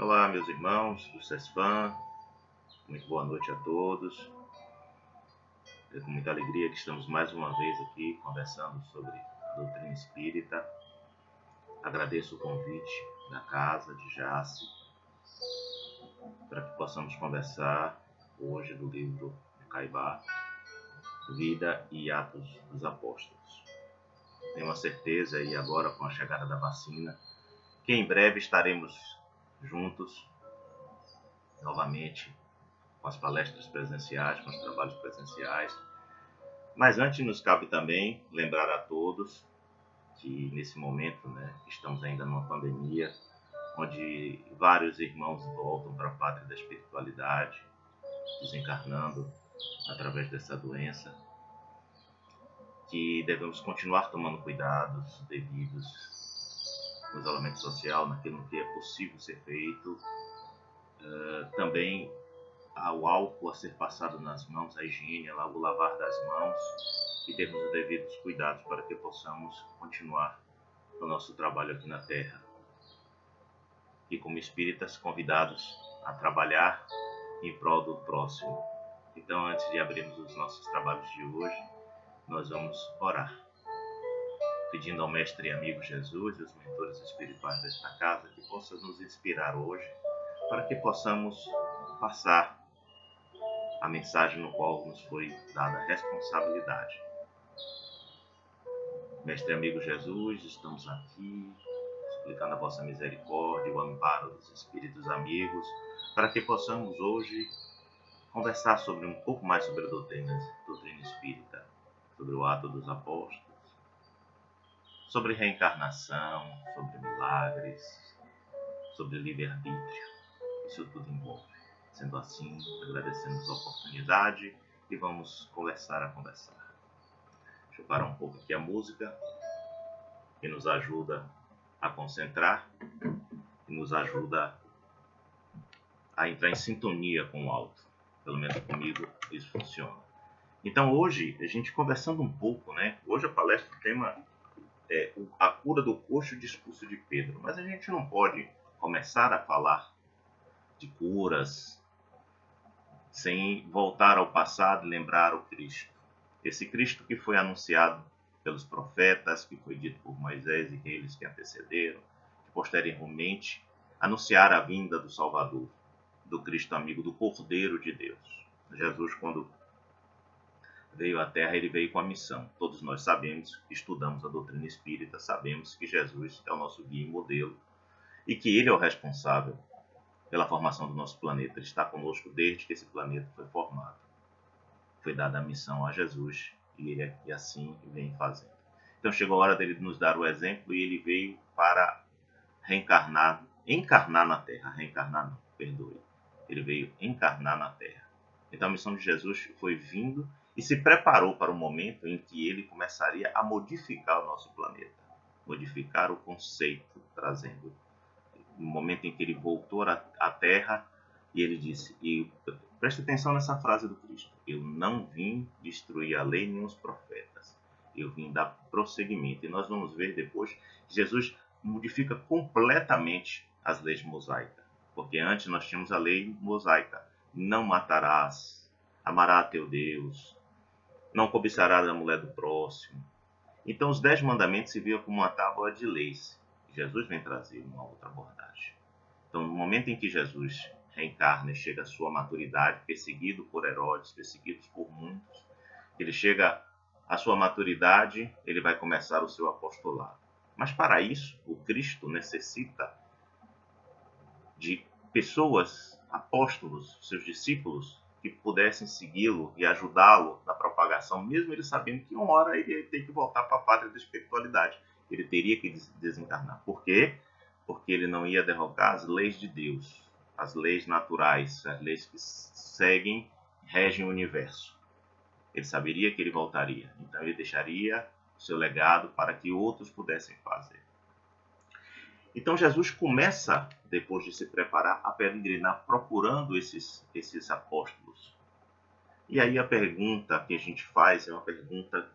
Olá, meus irmãos do CESFAM, muito boa noite a todos. É com muita alegria que estamos mais uma vez aqui conversando sobre a doutrina espírita. Agradeço o convite da casa de Jace para que possamos conversar hoje do livro de Caibá, Vida e Atos dos Apóstolos. Tenho uma certeza, e agora com a chegada da vacina, que em breve estaremos juntos novamente com as palestras presenciais, com os trabalhos presenciais. Mas antes nos cabe também lembrar a todos que nesse momento, estamos ainda numa pandemia, onde vários irmãos voltam para a pátria da espiritualidade, desencarnando através dessa doença, que devemos continuar tomando cuidados devidos no isolamento social, naquilo que é possível ser feito. Também o álcool a ser passado nas mãos, a higiene, o lavar das mãos, e termos os devidos cuidados para que possamos continuar o nosso trabalho aqui na Terra. E como espíritas convidados a trabalhar em prol do próximo. Então, antes de abrirmos os nossos trabalhos de hoje, nós vamos orar, pedindo ao Mestre e amigo Jesus e os mentores espirituais desta casa que possam nos inspirar hoje, para que possamos passar a mensagem no qual nos foi dada a responsabilidade. Mestre e amigo Jesus, estamos aqui suplicando a vossa misericórdia, o amparo dos espíritos amigos, para que possamos hoje conversar sobre um pouco mais sobre a doutrina espírita, sobre o ato dos apóstolos, sobre reencarnação, sobre milagres, sobre livre-arbítrio. Isso tudo envolve. Sendo assim, agradecemos a oportunidade e vamos conversar. Deixa eu parar um pouco aqui a música, que nos ajuda a concentrar e nos ajuda a entrar em sintonia com o alto. Pelo menos comigo isso funciona. Então hoje, a gente conversando um pouco, hoje a palestra, o tema é a cura do coxo e o discurso de Pedro. Mas a gente não pode começar a falar de curas sem voltar ao passado e lembrar o Cristo. Esse Cristo que foi anunciado pelos profetas, que foi dito por Moisés e aqueles que antecederam, que posteriormente anunciaram a vinda do Salvador, do Cristo amigo, do Cordeiro de Deus. Jesus, quando veio à Terra, ele veio com a missão. Todos nós sabemos, estudamos a doutrina espírita, sabemos que Jesus é o nosso guia e modelo e que ele é o responsável pela formação do nosso planeta. Ele está conosco desde que esse planeta foi formado. Foi dada a missão a Jesus e assim vem fazendo. Então chegou a hora dele nos dar o exemplo e ele veio para encarnar na Terra. Reencarnar não, perdoe. Ele veio encarnar na Terra. Então a missão de Jesus foi vindo e se preparou para o momento em que ele começaria a modificar o nosso planeta. Modificar o conceito, trazendo no momento em que ele voltou à Terra, e ele disse, e preste atenção nessa frase do Cristo: eu não vim destruir a lei nem os profetas, eu vim dar prosseguimento. E nós vamos ver depois que Jesus modifica completamente as leis mosaicas, porque antes nós tínhamos a lei mosaica: não matarás, amarás a teu Deus, não cobiçarás a mulher do próximo. Então os 10 mandamentos se viam como uma tábua de leis. Jesus vem trazer uma outra abordagem. Então, no momento em que Jesus reencarna e chega à sua maturidade, perseguido por Herodes, perseguido por muitos, ele chega à sua maturidade, ele vai começar o seu apostolado. Mas para isso, o Cristo necessita de pessoas, apóstolos, seus discípulos, que pudessem segui-lo e ajudá-lo na propagação, mesmo ele sabendo que uma hora ele ia ter que voltar para a pátria da espiritualidade. Ele teria que desencarnar. Por quê? Porque ele não ia derrocar as leis de Deus, as leis naturais, as leis que regem o universo. Ele saberia que ele voltaria, então ele deixaria o seu legado para que outros pudessem fazer. Então Jesus começa, depois de se preparar, a peregrinar procurando esses apóstolos. E aí a pergunta que a gente faz é uma pergunta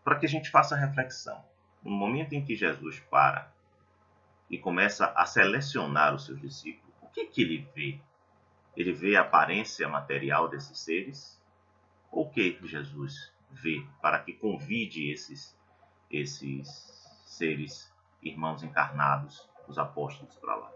para que a gente faça reflexão. No momento em que Jesus para e começa a selecionar os seus discípulos. O que ele vê? Ele vê a aparência material desses seres? Ou o que Jesus vê para que convide esses seres, irmãos encarnados, os apóstolos, para lá?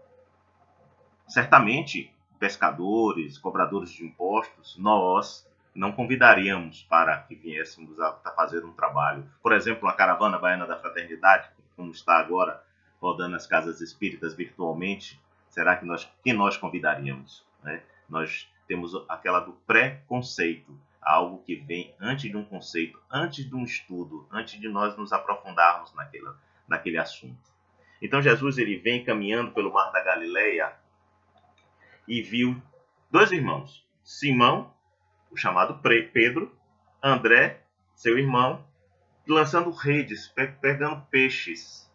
Certamente, pescadores, cobradores de impostos, nós não convidaríamos para que viéssemos a fazer um trabalho. Por exemplo, a Caravana Baiana da Fraternidade, como está agora rodando as casas espíritas virtualmente, será que nós convidaríamos? Né? Nós temos aquela do preconceito, algo que vem antes de um conceito, antes de um estudo, antes de nós nos aprofundarmos naquele assunto. Então Jesus ele vem caminhando pelo Mar da Galileia e viu dois irmãos, Simão, o chamado Pedro, André, seu irmão, lançando redes, pegando peixes.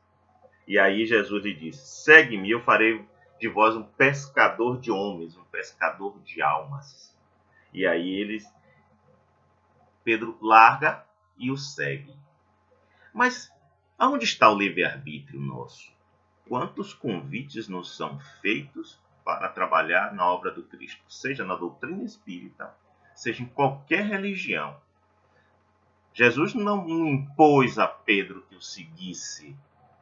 E aí Jesus lhe disse: segue-me, eu farei de vós um pescador de homens, um pescador de almas. E aí Pedro larga e o segue. Mas aonde está o livre-arbítrio nosso? Quantos convites nos são feitos para trabalhar na obra do Cristo, seja na doutrina espírita, seja em qualquer religião? Jesus não impôs a Pedro que o seguisse,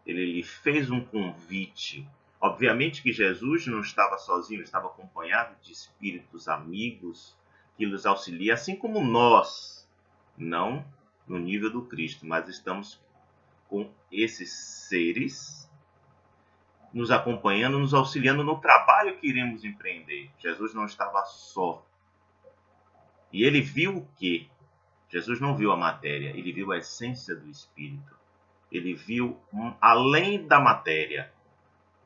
ele lhe fez um convite. Obviamente que Jesus não estava sozinho, estava acompanhado de espíritos amigos que nos auxiliam, assim como nós, não no nível do Cristo, mas estamos com esses seres nos acompanhando, nos auxiliando no trabalho que iremos empreender. Jesus não estava só. E ele viu o quê? Jesus não viu a matéria, ele viu a essência do Espírito. Ele viu além da matéria.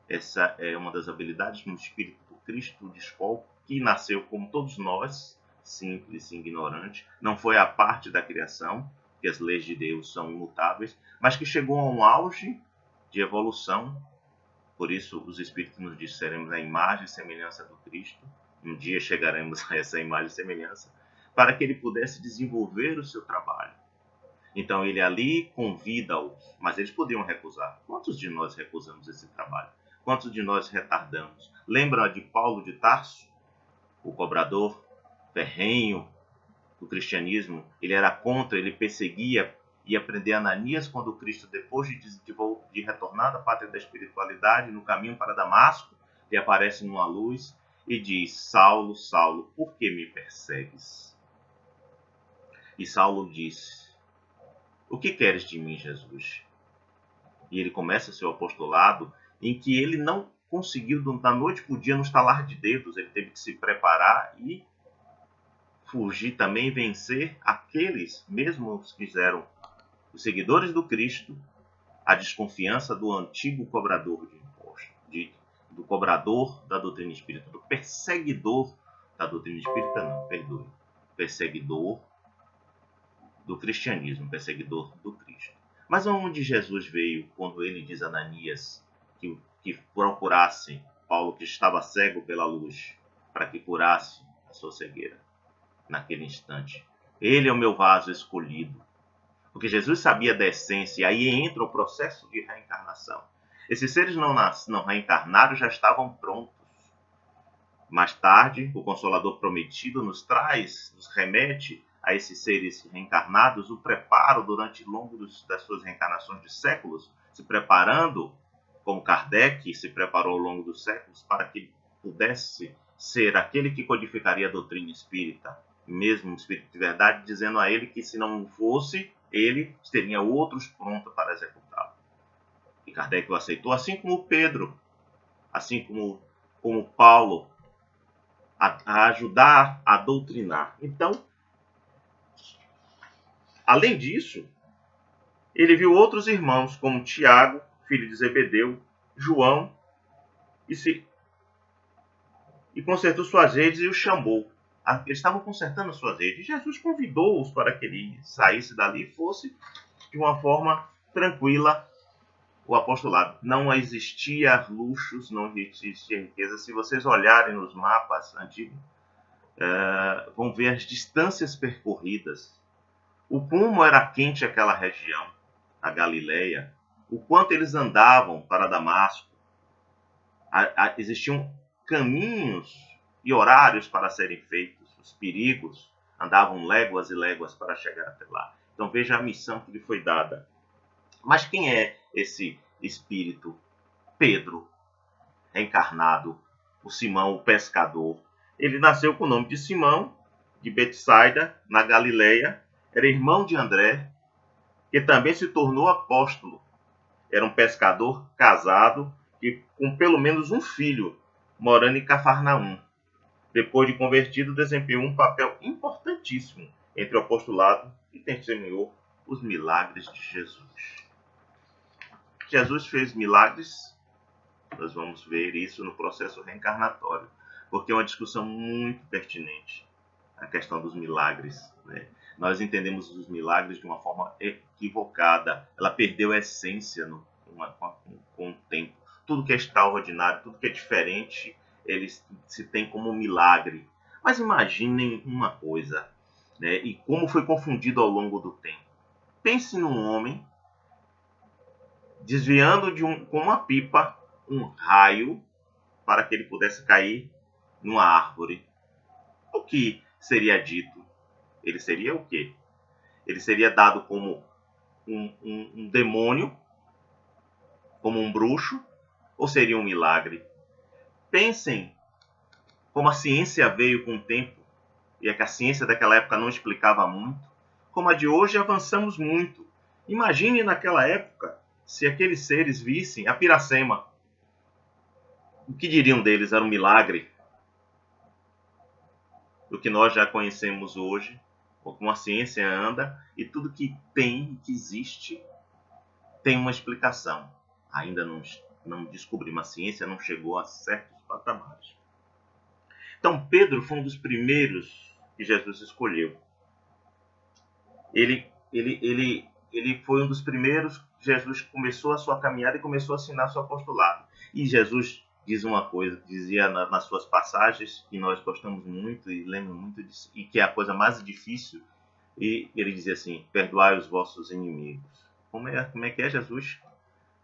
Essa é uma das habilidades no Espírito do Cristo de escola, que nasceu como todos nós, simples e ignorante. Não foi a parte da criação, que as leis de Deus são imutáveis, mas que chegou a um auge de evolução. Por isso, os Espíritos nos dizem que seremos a imagem e semelhança do Cristo. Um dia chegaremos a essa imagem e semelhança, para que ele pudesse desenvolver o seu trabalho. Então, ele ali convida-os, mas eles podiam recusar. Quantos de nós recusamos esse trabalho? Quantos de nós retardamos? Lembra de Paulo de Tarso, o cobrador ferrenho do cristianismo? Ele era contra, ele perseguia, ia prender Ananias quando Cristo, depois de retornar da pátria da espiritualidade, no caminho para Damasco, ele aparece numa luz e diz: Saulo, Saulo, por que me persegues? E Saulo disse: o que queres de mim, Jesus? E ele começa seu apostolado em que ele não conseguiu, da noite para o dia, no estalar de dedos. Ele teve que se preparar e fugir também, vencer aqueles mesmos que fizeram os seguidores do Cristo, a desconfiança do antigo cobrador de impostos, do cobrador da doutrina espírita, do perseguidor da doutrina espírita, não, perdoe, perseguidor do cristianismo, perseguidor do Cristo. Mas aonde Jesus veio quando ele diz a Ananias que procurasse Paulo, que estava cego pela luz, para que curasse a sua cegueira naquele instante? Ele é o meu vaso escolhido. Porque Jesus sabia da essência, e aí entra o processo de reencarnação. Esses seres não reencarnados já estavam prontos. Mais tarde, o Consolador prometido nos remete a esses seres reencarnados o preparo durante longo das suas reencarnações de séculos, se preparando, como Kardec se preparou ao longo dos séculos, para que pudesse ser aquele que codificaria a doutrina espírita, mesmo o espírito de verdade, dizendo a ele que se não fosse, ele teria outros prontos para executá-lo. E Kardec o aceitou, assim como Pedro, assim como Paulo, a ajudar a doutrinar. Então, além disso, ele viu outros irmãos, como Tiago, filho de Zebedeu, João, e consertou suas redes e os chamou. Eles estavam consertando suas redes. Jesus convidou-os para que ele saísse dali e fosse de uma forma tranquila o apostolado. Não existia luxos, não existia riqueza. Se vocês olharem nos mapas antigos, vão ver as distâncias percorridas, o como era quente aquela região, a Galileia, o quanto eles andavam para Damasco, Existiam caminhos e horários para serem feitos, os perigos andavam léguas e léguas para chegar até lá. Então veja a missão que lhe foi dada. Mas quem é esse espírito? Pedro, reencarnado, o Simão, o pescador. Ele nasceu com o nome de Simão, de Betsaida, na Galileia, era irmão de André, que também se tornou apóstolo. Era um pescador casado e com pelo menos um filho, morando em Cafarnaum. Depois de convertido, desempenhou um papel importantíssimo entre o apostolado e testemunhou os milagres de Jesus. Jesus fez milagres, nós vamos ver isso no processo reencarnatório, porque é uma discussão muito pertinente, a questão dos milagres, né? Nós entendemos os milagres de uma forma equivocada, ela perdeu a essência com o tempo. Tudo que é extraordinário, tudo que é diferente, ele se tem como milagre. Mas imaginem uma coisa, né? E como foi confundido ao longo do tempo. Pense num homem desviando com uma pipa um raio para que ele pudesse cair numa árvore. O que seria dito? Ele seria o quê? Ele seria dado como um demônio, como um bruxo, ou seria um milagre? Pensem como a ciência veio com o tempo, e é que a ciência daquela época não explicava muito, como a de hoje avançamos muito. Imagine naquela época, se aqueles seres vissem a piracema. O que diriam deles? Era um milagre? Do que nós já conhecemos hoje, como a ciência anda, e tudo que tem, que existe, tem uma explicação. Ainda não descobrimos, a ciência não chegou a certos patamares. Então Pedro foi um dos primeiros que Jesus escolheu. Ele foi um dos primeiros que Jesus começou a sua caminhada e começou a assinar seu apostolado. E Jesus diz uma coisa, dizia nas suas passagens, que nós gostamos muito e lemos muito disso, e que é a coisa mais difícil, e ele dizia assim: perdoai os vossos inimigos. Como é que é, Jesus?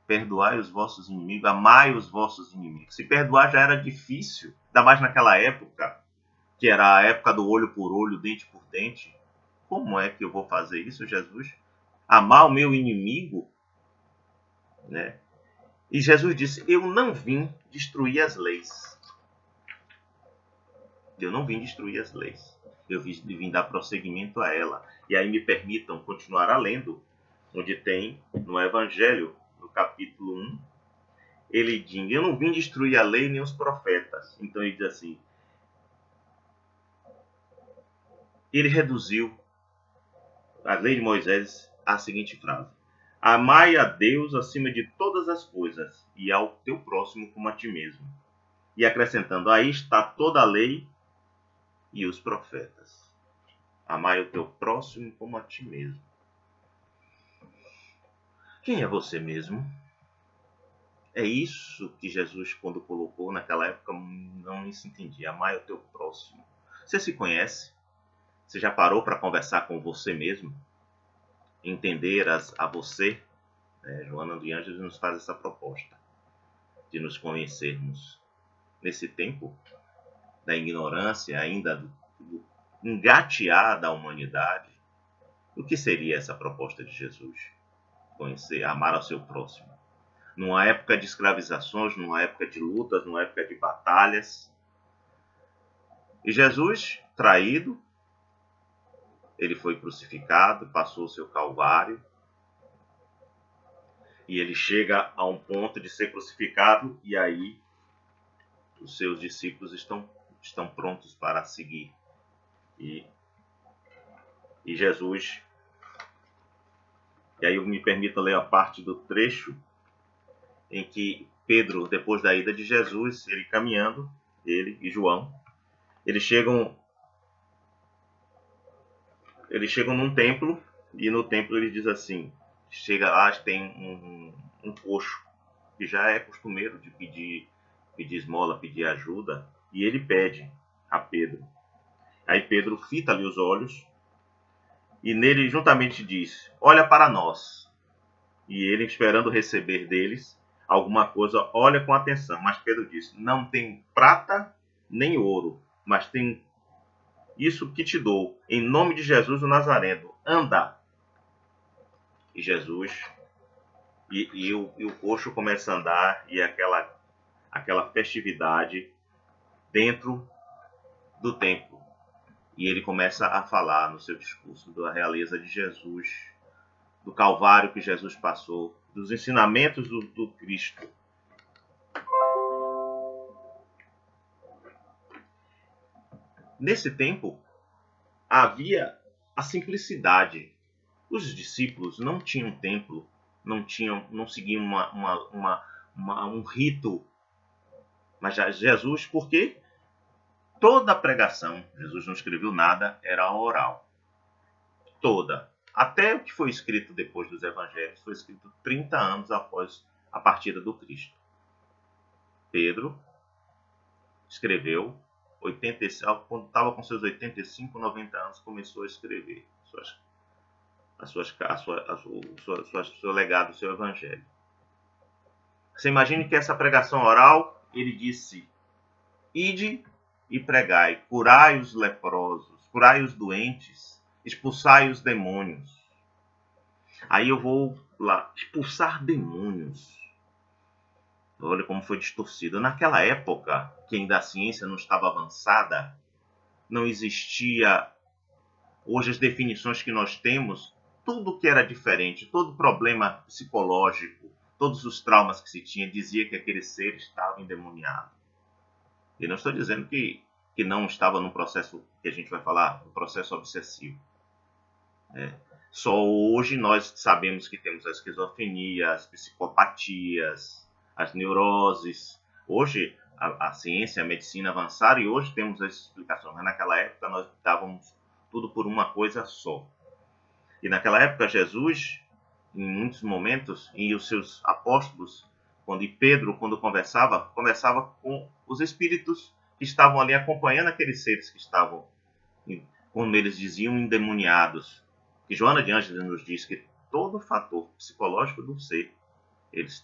Perdoai os vossos inimigos, amai os vossos inimigos. Se perdoar já era difícil, ainda mais naquela época, que era a época do olho por olho, dente por dente. Como é que eu vou fazer isso, Jesus? Amar o meu inimigo? Né? E Jesus disse: eu não vim destruir as leis. Eu não vim destruir as leis. Eu vim dar prosseguimento a ela. E aí me permitam continuar a lendo, onde tem no Evangelho, no capítulo 1, ele diz: eu não vim destruir a lei nem os profetas. Então ele diz assim, ele reduziu a lei de Moisés à seguinte frase: amai a Deus acima de todas as coisas e ao teu próximo como a ti mesmo. E acrescentando: aí está toda a lei e os profetas. Amai o teu próximo como a ti mesmo. Quem é você mesmo? É isso que Jesus, quando colocou naquela época, não se entendia. Amai o teu próximo. Você se conhece? Você já parou para conversar com você mesmo? Entender a você? Joana de Ângeles nos faz essa proposta de nos conhecermos nesse tempo da ignorância, ainda do engatear da humanidade. O que seria essa proposta de Jesus? Conhecer, amar ao seu próximo. Numa época de escravizações, numa época de lutas, numa época de batalhas. E Jesus, traído, ele foi crucificado, passou o seu calvário, e ele chega a um ponto de ser crucificado, e aí os seus discípulos estão prontos para seguir. E Jesus, e aí eu me permito ler a parte do trecho em que Pedro, depois da ida de Jesus, ele caminhando, ele e João, eles chegam num templo, e no templo ele diz assim, chega lá, tem um coxo, que já é costumeiro de pedir esmola, pedir ajuda, e ele pede a Pedro. Aí Pedro fita ali os olhos, e nele juntamente diz: olha para nós. E ele, esperando receber deles, alguma coisa, olha com atenção. Mas Pedro disse: não tem prata nem ouro, mas tem isso que te dou. Em nome de Jesus o Nazareno, anda. E Jesus, e o coxo começa a andar, e aquela festividade dentro do templo. E ele começa a falar no seu discurso da realeza de Jesus, do Calvário que Jesus passou, dos ensinamentos do Cristo. Nesse tempo, havia a simplicidade. Os discípulos não tinham templo, não seguiam um rito. Mas Jesus, por quê? Toda a pregação, Jesus não escreveu nada, era oral. Toda. Até o que foi escrito depois dos evangelhos foi escrito 30 anos após a partida do Cristo. Pedro escreveu, quando estava com seus 85, 90 anos, começou a escrever o seu legado, o seu evangelho. Você imagine que essa pregação oral, ele disse: ide e pregai, curai os leprosos, curai os doentes, expulsai os demônios. Aí eu vou lá, expulsar demônios. Olha como foi distorcido. Naquela época, que ainda a ciência não estava avançada, não existia hoje as definições que nós temos, tudo que era diferente, todo problema psicológico, todos os traumas que se tinha, dizia que aquele ser estava endemoniado. E não estou dizendo que não estava num processo que a gente vai falar, um processo obsessivo. Só hoje nós sabemos que temos a esquizofrenia, as psicopatias, as neuroses. Hoje a ciência, a medicina avançaram e hoje temos as explicações. Mas naquela época nós dávamos tudo por uma coisa só. E naquela época Jesus, em muitos momentos, e os seus apóstolos, e Pedro, quando conversava com os espíritos que estavam ali acompanhando aqueles seres que estavam, como eles diziam, endemoniados. Que Joana de Ângeles nos diz que todo fator psicológico do ser,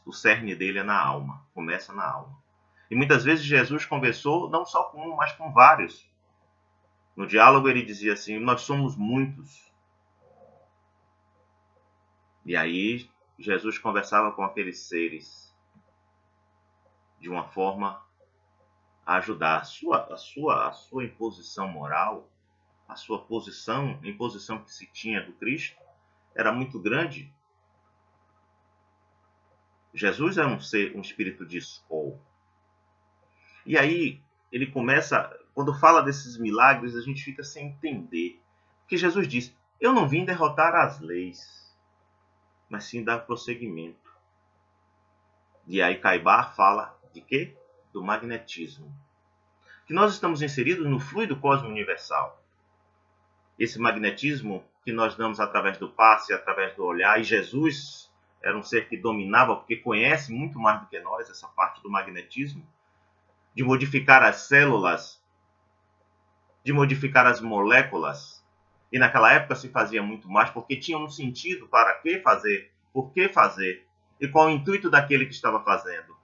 o cerne dele é na alma, começa na alma. E muitas vezes Jesus conversou não só com um, mas com vários. No diálogo ele dizia assim: nós somos muitos. E aí Jesus conversava com aqueles seres de uma forma a ajudar. A sua imposição moral, a sua imposição que se tinha do Cristo, era muito grande. Jesus era um espírito de escola. E aí ele começa, quando fala desses milagres, a gente fica sem entender. Porque Jesus diz: eu não vim derrotar as leis, mas sim dar prosseguimento. E aí Caibar fala de quê? Do magnetismo. Que nós estamos inseridos no fluido cósmico universal. Esse magnetismo que nós damos através do passe, através do olhar, e Jesus era um ser que dominava, porque conhece muito mais do que nós essa parte do magnetismo, de modificar as células, de modificar as moléculas. E naquela época se fazia muito mais, porque tinha um sentido para que fazer, por que fazer, e qual o intuito daquele que estava fazendo.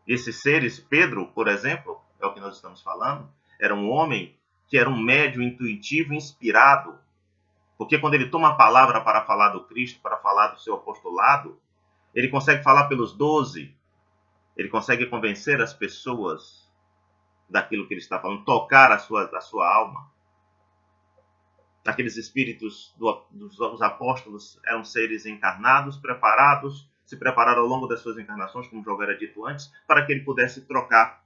Esses seres, Pedro, por exemplo, é o que nós estamos falando, era um homem que era um médium intuitivo, inspirado, porque quando ele toma a palavra para falar do Cristo, para falar do seu apostolado, ele consegue falar pelos 12, ele consegue convencer as pessoas daquilo que ele está falando, tocar a sua alma. Aqueles espíritos dos apóstolos eram seres encarnados, preparados, se prepararam ao longo das suas encarnações, como já era dito antes, para que ele pudesse trocar.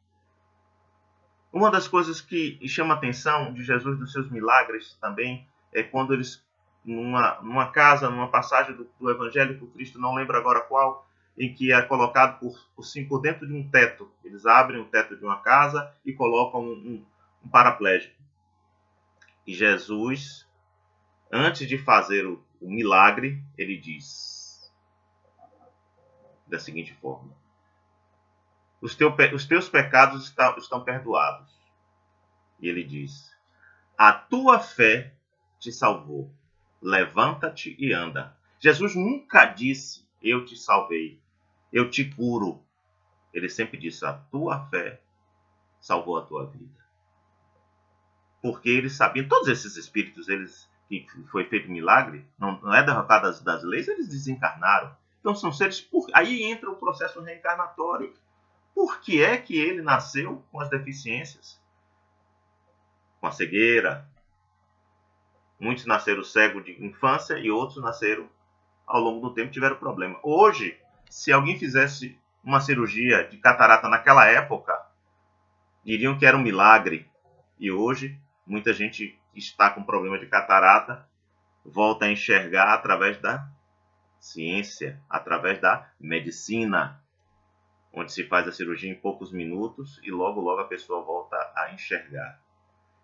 Uma das coisas que chama a atenção de Jesus, dos seus milagres também, é quando eles, numa casa, numa passagem do Evangelho que o Cristo não lembra agora qual, em que é colocado por dentro de um teto. Eles abrem o teto de uma casa e colocam um paraplégico. E Jesus, antes de fazer o milagre, ele diz da seguinte forma: os teus pecados estão perdoados. E ele diz: a tua fé te salvou. Levanta-te e anda. Jesus nunca disse: eu te salvei. Eu te curo. Ele sempre disse, a tua fé salvou a tua vida. Porque eles sabiam, todos esses espíritos, eles que foi feito milagre, não é derrotado das leis, eles desencarnaram. Então são seres, aí entra o processo reencarnatório. Por que é que ele nasceu com as deficiências? Com a cegueira. Muitos nasceram cegos de infância e outros nasceram ao longo do tempo tiveram problema. Hoje, se alguém fizesse uma cirurgia de catarata naquela época, diriam que era um milagre. E hoje, muita gente que está com problema de catarata volta a enxergar através da ciência, através da medicina, onde se faz a cirurgia em poucos minutos e logo logo a pessoa volta a enxergar.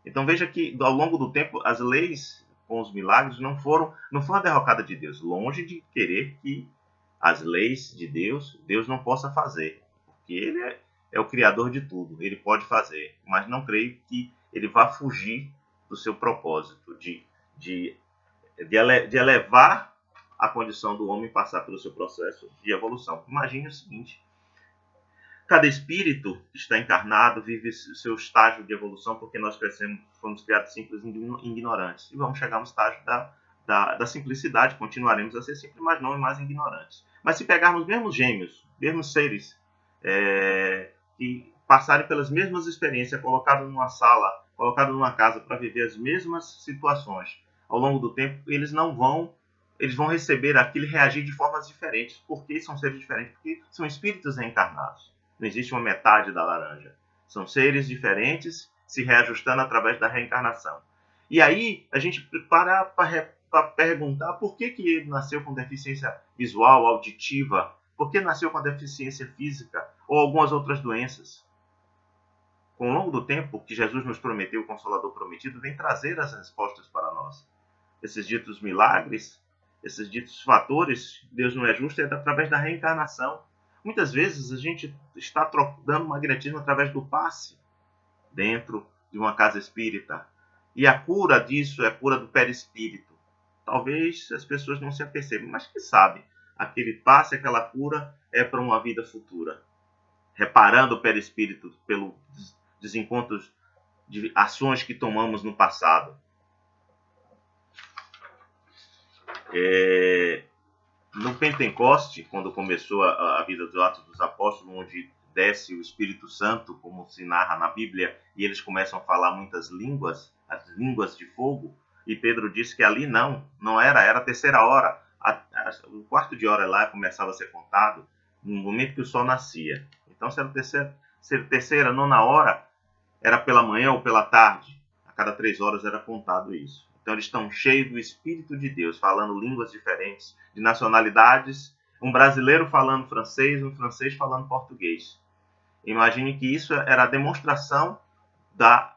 Então veja que ao longo do tempo as leis com os milagres não foram a derrocada de Deus, longe de querer que as leis de Deus não possa fazer, porque ele é o criador de tudo, ele pode fazer, mas não creio que ele vá fugir do seu propósito de elevar a condição do homem passar pelo seu processo de evolução. Imagine o seguinte: cada espírito que está encarnado vive seu estágio de evolução, porque nós fomos criados simples e ignorantes. E vamos chegar no estágio da simplicidade, continuaremos a ser simples, mas não mais ignorantes. Mas se pegarmos mesmos gêmeos, mesmos seres que passarem pelas mesmas experiências, colocados numa sala, colocados numa casa para viver as mesmas situações, ao longo do tempo, eles vão receber aquilo e reagir de formas diferentes. Por que são seres diferentes? Porque são espíritos reencarnados. Não existe uma metade da laranja. São seres diferentes se reajustando através da reencarnação. E aí a gente para perguntar por que ele nasceu com deficiência visual, auditiva, por que nasceu com deficiência física ou algumas outras doenças. Com o longo do tempo que Jesus nos prometeu, o Consolador prometido, vem trazer as respostas para nós. Esses ditos milagres, esses ditos fatores, Deus não é justo, é através da reencarnação. Muitas vezes a gente está dando magnetismo através do passe dentro de uma casa espírita. E a cura disso é a cura do perispírito. Talvez as pessoas não se apercebam, mas quem sabe aquele passe, aquela cura é para uma vida futura. Reparando o perispírito pelos desencontros de ações que tomamos no passado. No Pentecoste, quando começou a vida dos Atos dos Apóstolos, onde desce o Espírito Santo, como se narra na Bíblia, e eles começam a falar muitas línguas, as línguas de fogo, e Pedro disse que ali não era a terceira hora. O quarto de hora lá começava a ser contado no momento que o sol nascia. Então, se era terceira, nona hora, era pela manhã ou pela tarde. A cada 3 horas era contado isso. Então eles estão cheios do Espírito de Deus, falando línguas diferentes, de nacionalidades, um brasileiro falando francês, um francês falando português. Imagine que isso era a demonstração da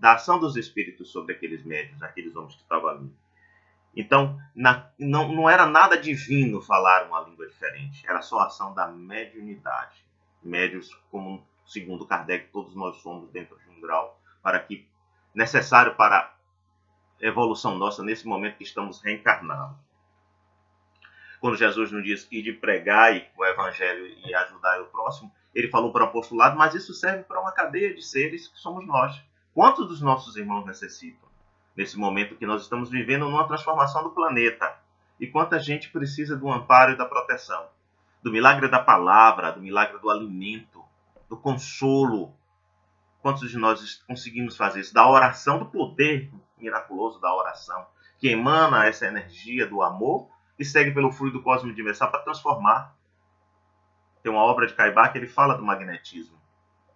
ação dos Espíritos sobre aqueles médiuns, aqueles homens que estavam ali. Então, não era nada divino falar uma língua diferente, era só a ação da mediunidade. Médiuns, como segundo Kardec, todos nós somos dentro de um grau necessário para a evolução nossa nesse momento que estamos reencarnados. Quando Jesus nos diz que de pregar o evangelho e ajudar o próximo, ele falou para o apostolado, mas isso serve para uma cadeia de seres que somos nós. Quantos dos nossos irmãos necessitam? Nesse momento que nós estamos vivendo numa transformação do planeta. E quanta gente precisa do amparo e da proteção. Do milagre da palavra, do milagre do alimento, do consolo. Quantos de nós conseguimos fazer isso? Da oração, do poder miraculoso da oração, que emana essa energia do amor e segue pelo fluido cósmico universal para transformar. Tem uma obra de Caibá que ele fala do magnetismo.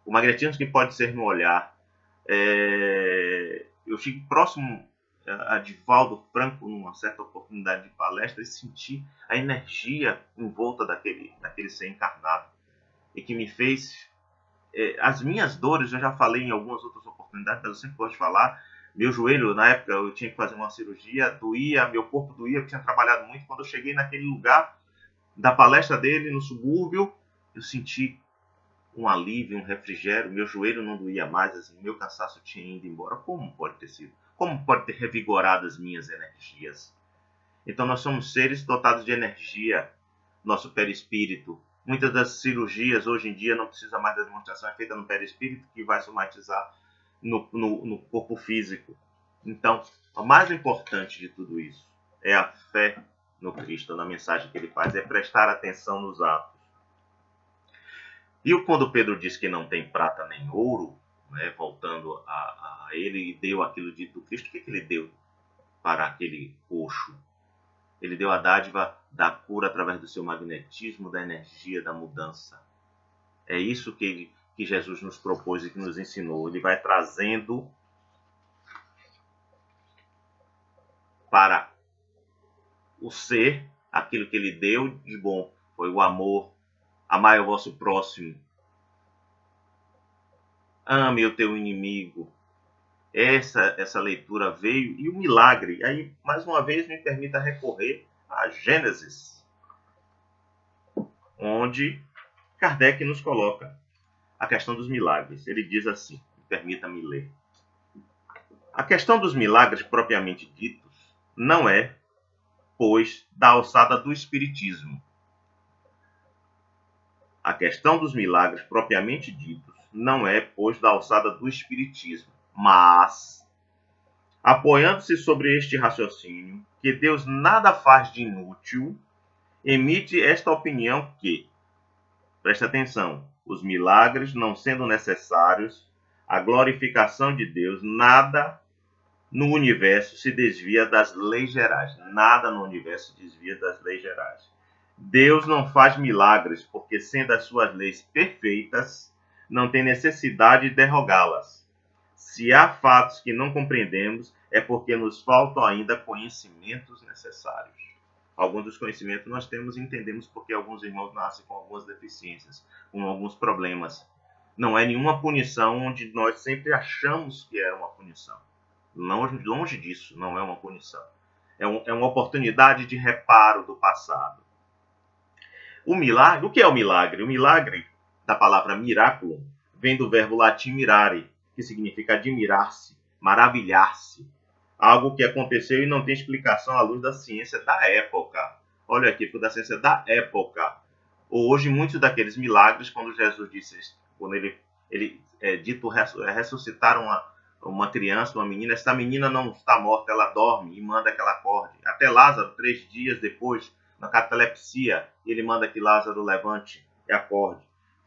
O magnetismo que pode ser no olhar. Eu cheguei próximo a Divaldo Franco numa certa oportunidade de palestra e senti a energia envolta daquele ser encarnado e que me fez as minhas dores. Eu já falei em algumas outras oportunidades, mas eu sempre gosto de falar. Meu joelho, na época, eu tinha que fazer uma cirurgia, doía, meu corpo doía, eu tinha trabalhado muito. Quando eu cheguei naquele lugar da palestra dele, no subúrbio, eu senti um alívio, um refrigério, meu joelho não doía mais, assim, meu cansaço tinha ido embora. Como pode ter sido? Como pode ter revigorado as minhas energias? Então nós somos seres dotados de energia, nosso perispírito, Muitas das cirurgias hoje em dia não precisa mais da demonstração, é feita no perispírito, que vai somatizar no corpo físico. Então, o mais importante de tudo isso é a fé no Cristo, na mensagem que ele faz, é prestar atenção nos atos. E quando Pedro diz que não tem prata nem ouro, né, voltando a ele, deu aquilo do Cristo, o que ele deu para aquele coxo? Ele deu a dádiva da cura através do seu magnetismo, da energia, da mudança. É isso que Jesus nos propôs e que nos ensinou. Ele vai trazendo para o ser aquilo que ele deu de bom. Foi o amor. Amai o vosso próximo. Ame o teu inimigo. Essa leitura veio, e o milagre. Aí, mais uma vez, me permita recorrer a Gênesis, onde Kardec nos coloca a questão dos milagres. Ele diz assim, permita-me ler. A questão dos milagres propriamente ditos não é, pois, da alçada do espiritismo. A questão dos milagres propriamente ditos não é, pois, da alçada do espiritismo, mas, apoiando-se sobre este raciocínio, que Deus nada faz de inútil, emite esta opinião que, presta atenção, os milagres não sendo necessários, a glorificação de Deus, nada no universo se desvia das leis gerais. Nada no universo se desvia das leis gerais. Deus não faz milagres, porque sendo as suas leis perfeitas, não tem necessidade de derrogá-las. Se há fatos que não compreendemos, é porque nos faltam ainda conhecimentos necessários. Alguns dos conhecimentos nós temos e entendemos porque alguns irmãos nascem com algumas deficiências, com alguns problemas. Não é nenhuma punição onde nós sempre achamos que era uma punição. Longe disso, não é uma punição. É uma oportunidade de reparo do passado. O milagre, o que é o milagre? O milagre, da palavra miraculum, vem do verbo latim mirare, que significa admirar-se, maravilhar-se. Algo que aconteceu e não tem explicação à luz da ciência da época. Olha aqui, da ciência da época. Hoje, muitos daqueles milagres, quando Jesus disse, quando ele dito ressuscitar uma criança, uma menina, essa menina não está morta, ela dorme e manda que ela acorde. Até Lázaro, 3 dias depois, na catalepsia, ele manda que Lázaro levante e acorde.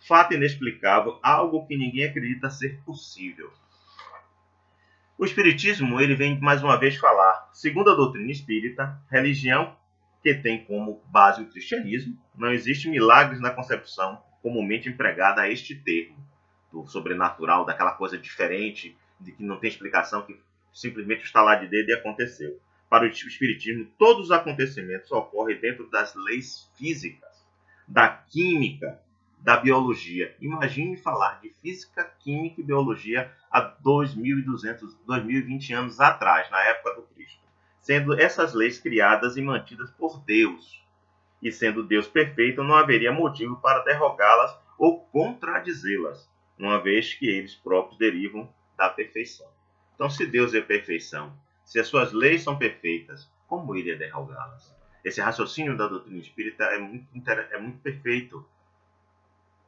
Fato inexplicável, algo que ninguém acredita ser possível. O Espiritismo, ele vem mais uma vez falar, segundo a doutrina espírita, religião que tem como base o cristianismo, não existe milagres na concepção comumente empregada a este termo, do sobrenatural, daquela coisa diferente, de que não tem explicação, que simplesmente o estalar de dedo e aconteceu. Para o Espiritismo, todos os acontecimentos ocorrem dentro das leis físicas, da química, da biologia. Imagine falar de física, química e biologia há 2.200, 2.020 anos atrás, na época do Cristo. Sendo essas leis criadas e mantidas por Deus. E sendo Deus perfeito, não haveria motivo para derrogá-las ou contradizê-las, uma vez que eles próprios derivam da perfeição. Então, se Deus é perfeição, se as suas leis são perfeitas, como iria derrogá-las? Esse raciocínio da doutrina espírita é muito perfeito.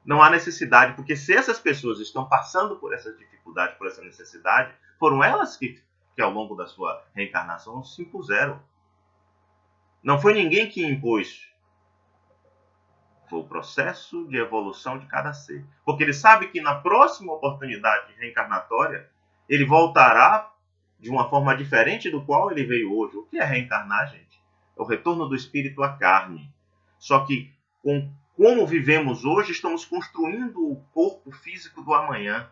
Não há necessidade, porque se essas pessoas estão passando por essas dificuldades, por essa necessidade, foram elas que ao longo da sua reencarnação se impuseram. Não foi ninguém que impôs. Foi o processo de evolução de cada ser. Porque ele sabe que na próxima oportunidade reencarnatória, ele voltará de uma forma diferente do qual ele veio hoje. O que é reencarnar, gente? É o retorno do espírito à carne. Só que, como vivemos hoje, estamos construindo o corpo físico do amanhã.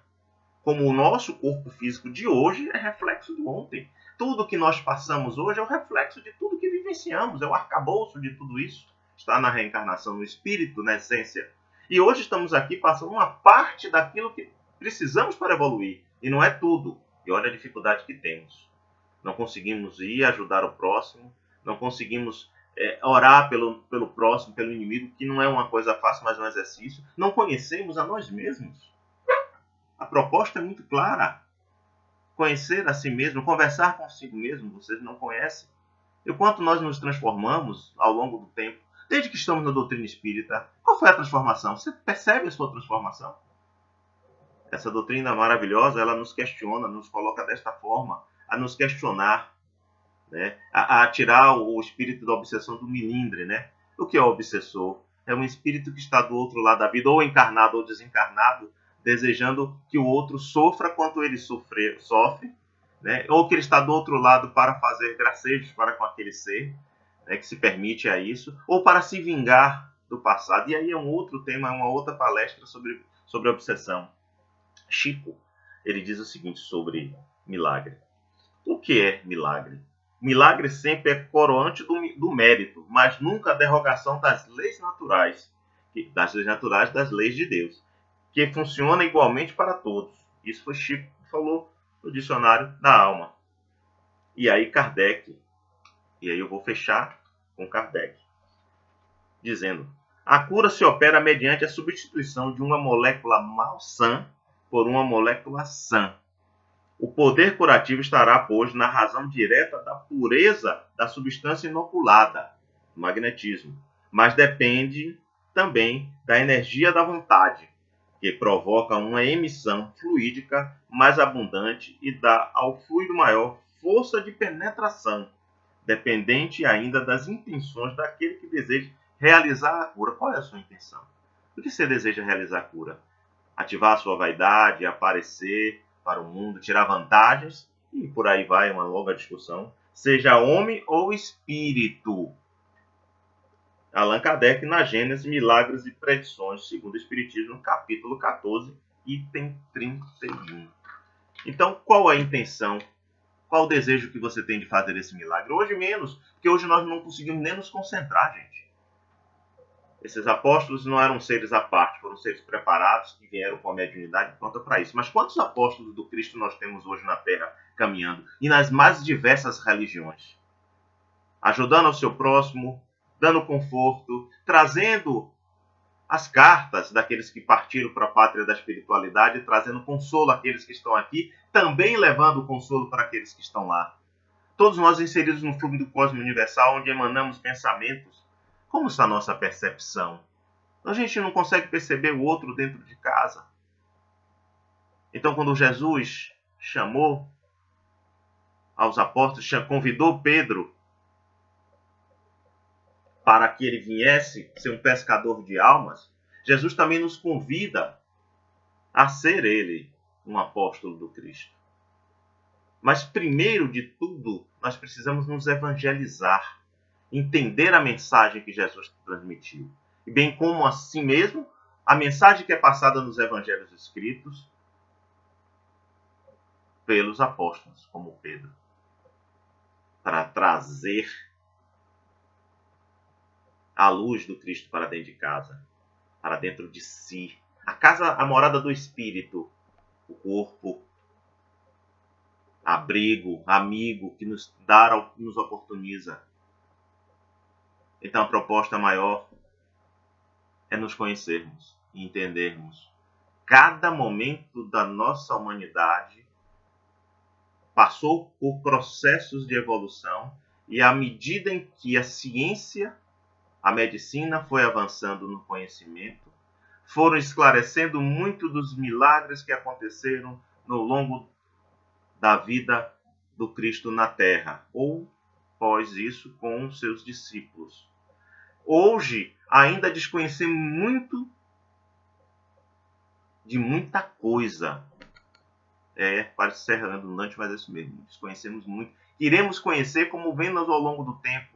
Como o nosso corpo físico de hoje é reflexo do ontem. Tudo que nós passamos hoje é o reflexo de tudo que vivenciamos, é o arcabouço de tudo isso. Está na reencarnação, no espírito, na essência. E hoje estamos aqui passando uma parte daquilo que precisamos para evoluir. E não é tudo. E olha a dificuldade que temos. Não conseguimos ir ajudar o próximo, não conseguimos orar pelo próximo, pelo inimigo, que não é uma coisa fácil, mas é um exercício. Não conhecemos a nós mesmos. A proposta é muito clara. Conhecer a si mesmo, conversar consigo mesmo, vocês não conhecem. E o quanto nós nos transformamos ao longo do tempo. Desde que estamos na doutrina espírita, qual foi a transformação? Você percebe a sua transformação? Essa doutrina maravilhosa, ela nos questiona, nos coloca desta forma, a nos questionar, né? A tirar o espírito da obsessão do melindre, né? O que é o obsessor? É um espírito que está do outro lado da vida, ou encarnado ou desencarnado, desejando que o outro sofra quanto ele sofre, né? Ou que ele está do outro lado para fazer gracejos para com aquele ser, né, que se permite a isso, ou para se vingar do passado. E aí é um outro tema, é uma outra palestra sobre obsessão. Chico, ele diz o seguinte sobre milagre. O que é milagre? Milagre sempre é coroante do mérito, mas nunca a derrogação das leis naturais, das leis de Deus, que funciona igualmente para todos. Isso foi Chico que falou no dicionário da alma. E aí Kardec, e aí eu vou fechar com Kardec, dizendo: a cura se opera mediante a substituição de uma molécula malsã por uma molécula sã. O poder curativo estará, pois, na razão direta da pureza da substância inoculada, magnetismo, mas depende também da energia da vontade, que provoca uma emissão fluídica mais abundante e dá ao fluido maior força de penetração, dependente ainda das intenções daquele que deseja realizar a cura. Qual é a sua intenção? O que você deseja realizar a cura? Ativar a sua vaidade, aparecer para o mundo, tirar vantagens, e por aí vai uma longa discussão. Seja homem ou espírito. Allan Kardec, na Gênesis, Milagres e Predições, segundo o Espiritismo, capítulo 14, item 31. Então, qual a intenção? Qual o desejo que você tem de fazer esse milagre? Hoje menos, porque hoje nós não conseguimos nem nos concentrar, gente. Esses apóstolos não eram seres à parte, foram seres preparados que vieram com a mediunidade pronta para isso. Mas quantos apóstolos do Cristo nós temos hoje na Terra caminhando? E nas mais diversas religiões? Ajudando ao seu próximo, dando conforto, trazendo as cartas daqueles que partiram para a pátria da espiritualidade, trazendo consolo àqueles que estão aqui, também levando consolo para aqueles que estão lá. Todos nós inseridos no fluxo do cosmos universal, onde emanamos pensamentos. Como está a nossa percepção? A gente não consegue perceber o outro dentro de casa. Então, quando Jesus chamou aos apóstolos, convidou Pedro para que ele viesse ser um pescador de almas, Jesus também nos convida a ser ele um apóstolo do Cristo. Mas primeiro de tudo, nós precisamos nos evangelizar, entender a mensagem que Jesus transmitiu, e bem como assim mesmo a mensagem que é passada nos evangelhos escritos pelos apóstolos, como Pedro, para trazer a luz do Cristo para dentro de casa, para dentro de si. A casa, a morada do Espírito, o corpo, abrigo, amigo, que nos dá, nos oportuniza. Então a proposta maior é nos conhecermos e entendermos. Cada momento da nossa humanidade passou por processos de evolução, e à medida em que a ciência, a medicina foi avançando no conhecimento, foram esclarecendo muito dos milagres que aconteceram no longo da vida do Cristo na Terra, ou após isso com os seus discípulos. Hoje ainda desconhecemos muito de muita coisa. Parece ser redundante, mas é isso mesmo. Desconhecemos muito. Iremos conhecer como vemos ao longo do tempo.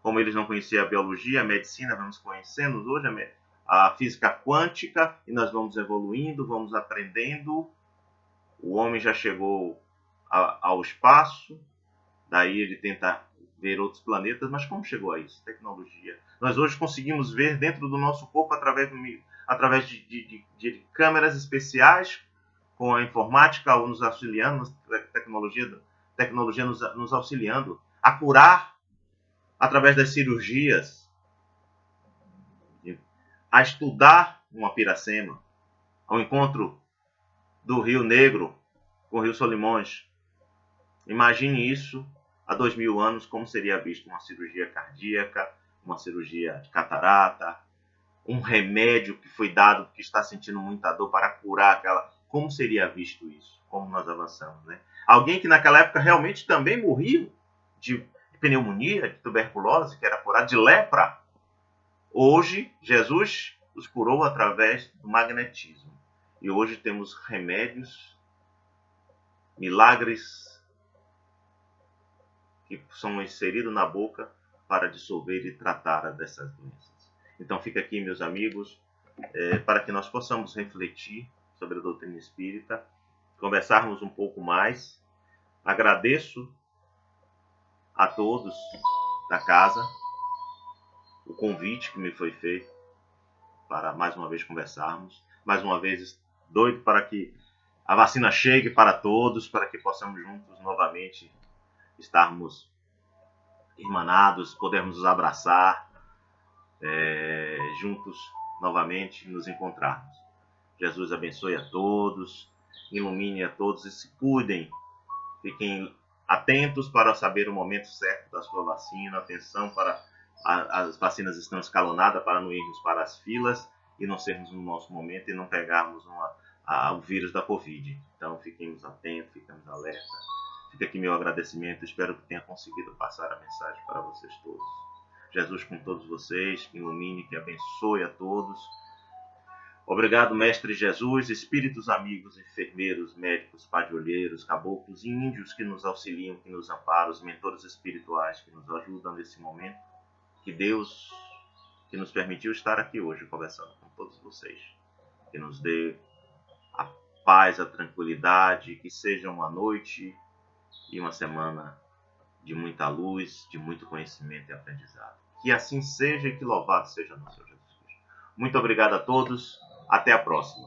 Como eles não conheciam a biologia, a medicina, vamos conhecendo hoje a física quântica, e nós vamos evoluindo, vamos aprendendo. O homem já chegou ao espaço, daí ele tenta ver outros planetas, mas como chegou a isso? Tecnologia. Nós hoje conseguimos ver dentro do nosso corpo através de câmeras especiais, com a informática nos auxiliando, tecnologia nos auxiliando a curar através das cirurgias, a estudar uma piracema, ao encontro do Rio Negro com o Rio Solimões. Imagine isso há 2000 anos, como seria visto uma cirurgia cardíaca, uma cirurgia de catarata, um remédio que foi dado porque está sentindo muita dor para curar aquela. Como seria visto isso? Como nós avançamos, né? Alguém que naquela época realmente também morria de pneumonia, de tuberculose, que era curado de lepra. Hoje, Jesus os curou através do magnetismo. E hoje temos remédios, milagres que são inseridos na boca para dissolver e tratar dessas doenças. Então fica aqui, meus amigos, para que nós possamos refletir sobre a doutrina espírita, conversarmos um pouco mais. Agradeço a todos da casa o convite que me foi feito para mais uma vez conversarmos. Mais uma vez, doido para que a vacina chegue para todos, para que possamos juntos novamente estarmos irmanados, podermos nos abraçar, juntos novamente nos encontrarmos. Jesus abençoe a todos, ilumine a todos e se cuidem. Fiquem atentos para saber o momento certo da sua vacina. Atenção para as vacinas estão escalonadas para não irmos para as filas e não sermos no nosso momento e não pegarmos o vírus da Covid. Então fiquemos atentos, ficamos alerta. Fica aqui meu agradecimento. Espero que tenha conseguido passar a mensagem para vocês todos. Jesus com todos vocês, que ilumine, que abençoe a todos. Obrigado, Mestre Jesus, espíritos amigos, enfermeiros, médicos, padroeiros, caboclos e índios que nos auxiliam, que nos amparam, os mentores espirituais que nos ajudam nesse momento. Que Deus, que nos permitiu estar aqui hoje conversando com todos vocês, que nos dê a paz, a tranquilidade, que seja uma noite e uma semana de muita luz, de muito conhecimento e aprendizado. Que assim seja e que louvado seja nosso Jesus Cristo. Muito obrigado a todos. Até a próxima.